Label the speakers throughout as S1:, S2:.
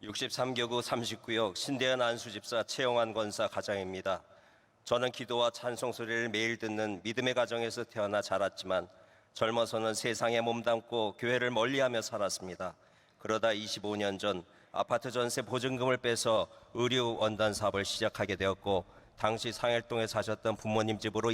S1: 63교구 39역 신대현 안수집사 최영환 권사 가장입니다. 저는 기도와 찬송 소리를 매일 듣는 믿음의 가정에서 태어나 자랐지만 젊어서는 세상에 몸담고 교회를 멀리하며 살았습니다. 그러다 25년 전 아파트 전세 보증금을 빼서 의류 원단 사업을 시작하게 되었고, 당시 상일동에 사셨던 부모님 집으로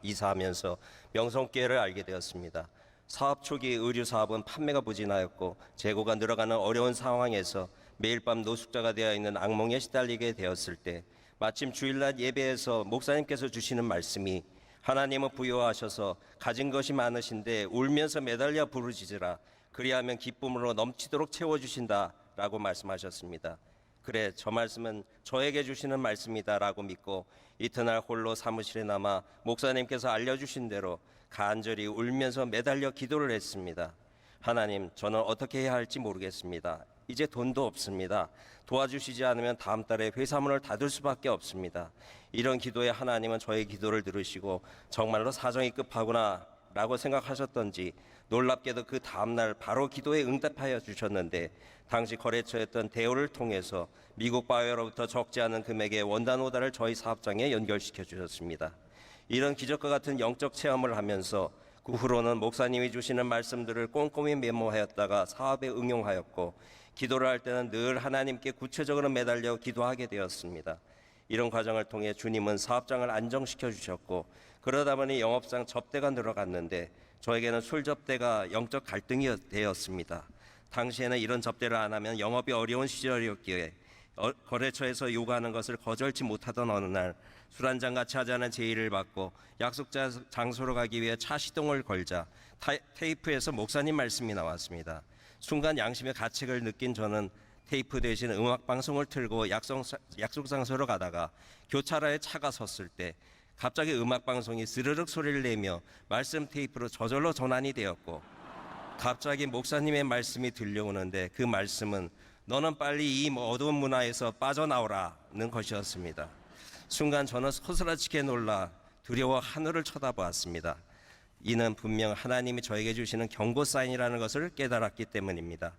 S1: 이사하면서 명성교회를 알게 되었습니다. 사업 초기 의류 사업은 판매가 부진하였고 재고가 늘어가는 어려운 상황에서 매일 밤 노숙자가 되어 있는 악몽에 시달리게 되었을 때, 마침 주일날 예배에서 목사님께서 주시는 말씀이 하나님은 부유하셔서 가진 것이 많으신데 울면서 매달려 부르짖으라, 그리하면 기쁨으로 넘치도록 채워주신다 라고 말씀하셨습니다. 그래, 저 말씀은 저에게 주시는 말씀이다 라고 믿고 이튿날 홀로 사무실에 남아 목사님께서 알려주신 대로 간절히 울면서 매달려 기도를 했습니다. 하나님, 저는 어떻게 해야 할지 모르겠습니다. 이제 돈도 없습니다. 도와주시지 않으면 다음 달에 회사 문을 닫을 수밖에 없습니다. 이런 기도에 하나님은 저의 기도를 들으시고 정말로 사정이 급하구나 라고 생각하셨던지 놀랍게도 그 다음날 바로 기도에 응답하여 주셨는데, 당시 거래처였던 대우를 통해서 미국 바이어로부터 적지 않은 금액의 원단 오다를 저희 사업장에 연결시켜 주셨습니다. 이런 기적과 같은 영적 체험을 하면서 그 후로는 목사님이 주시는 말씀들을 꼼꼼히 메모하였다가 사업에 응용하였고, 기도를 할 때는 늘 하나님께 구체적으로 매달려 기도하게 되었습니다. 이런 과정을 통해 주님은 사업장을 안정시켜 주셨고, 그러다 보니 영업상 접대가 늘어갔는데 저에게는 술 접대가 영적 갈등이 되었습니다. 당시에는 이런 접대를 안 하면 영업이 어려운 시절이었기에 거래처에서 요구하는 것을 거절치 못하던 어느 날 술 한잔 같이 하자는 제의를 받고 약속 장소로 가기 위해 차 시동을 걸자 테이프에서 목사님 말씀이 나왔습니다. 순간 양심의 가책을 느낀 저는 테이프 대신 음악 방송을 틀고 약속 장소로 가다가 교차로에 차가 섰을 때 갑자기 음악 방송이 스르륵 소리를 내며 말씀 테이프로 저절로 전환이 되었고, 갑자기 목사님의 말씀이 들려오는데 그 말씀은 너는 빨리 이 어두운 문화에서 빠져나오라는 것이었습니다. 순간 저는 소스라치게 놀라 두려워 하늘을 쳐다보았습니다. 이는 분명 하나님이 저에게 주시는 경고 사인이라는 것을 깨달았기 때문입니다.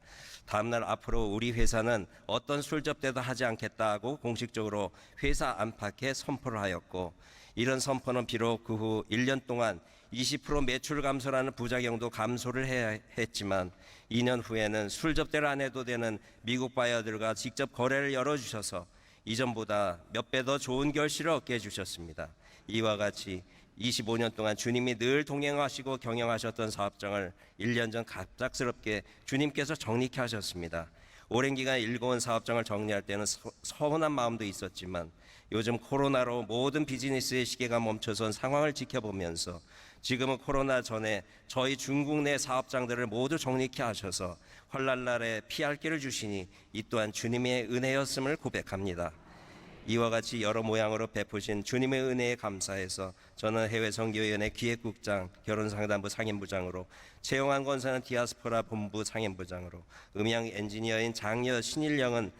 S1: 다음날 앞으로 우리 회사는 어떤 술 접대도 하지 않겠다고 공식적으로 회사 안팎에 선포를 하였고, 이런 선포는 비록 그 후 1년 동안 20% 매출 감소라는 부작용도 감소를 해야 했지만 2년 후에는 술 접대를 안 해도 되는 미국 바이어들과 직접 거래를 열어주셔서 이전보다 몇 배 더 좋은 결실을 얻게 해주셨습니다. 이와 같이 25년 동안 주님이 늘 동행하시고 경영하셨던 사업장을 1년 전 갑작스럽게 주님께서 정리케 하셨습니다. 오랜 기간 일궈온 사업장을 정리할 때는 서운한 마음도 있었지만 요즘 코로나로 모든 비즈니스의 시계가 멈춰선 상황을 지켜보면서 지금은 코로나 전에 저희 중국 내 사업장들을 모두 정리케 하셔서 환난날에 피할 길을 주시니 이 또한 주님의 은혜였음을 고백합니다. 이와 같이 여러 모양으로 베푸신 주님의 은혜에 감사해서 저는 해외선교위원회 기획국장, 결혼상담부 상임부장으로, 최영환 권사는 디아스포라 본부 상임부장으로, 음향 엔지니어인 장녀 신일영은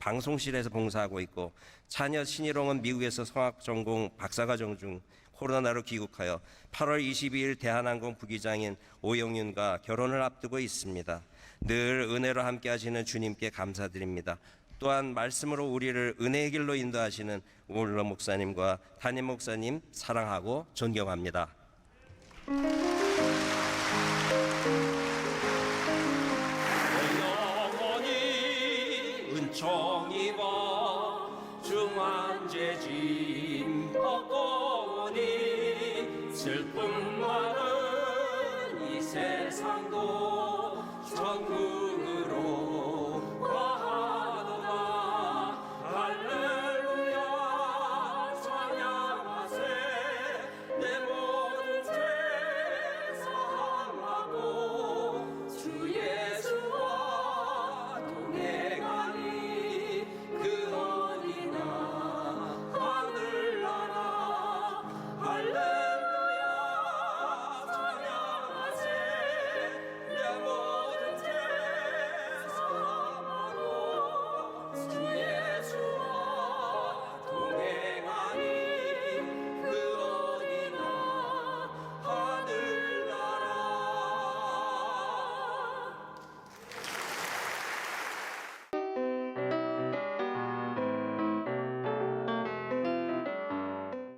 S1: 방송실에서 봉사하고 있고, 차녀 신일홍은 미국에서 성악 전공 박사과정 중 코로나로 귀국하여 8월 22일 대한항공 부기장인 오영윤과 결혼을 앞두고 있습니다. 늘 은혜로 함께 하시는 주님께 감사드립니다. 또한 말씀으로 우리를 은혜의 길로 인도하시는 오울러 목사님과 담임 목사님 사랑하고 존경합니다.
S2: 영원히 은총 입어 중환제 짐 벗고 오니 슬픔 많은 이 세상도 천국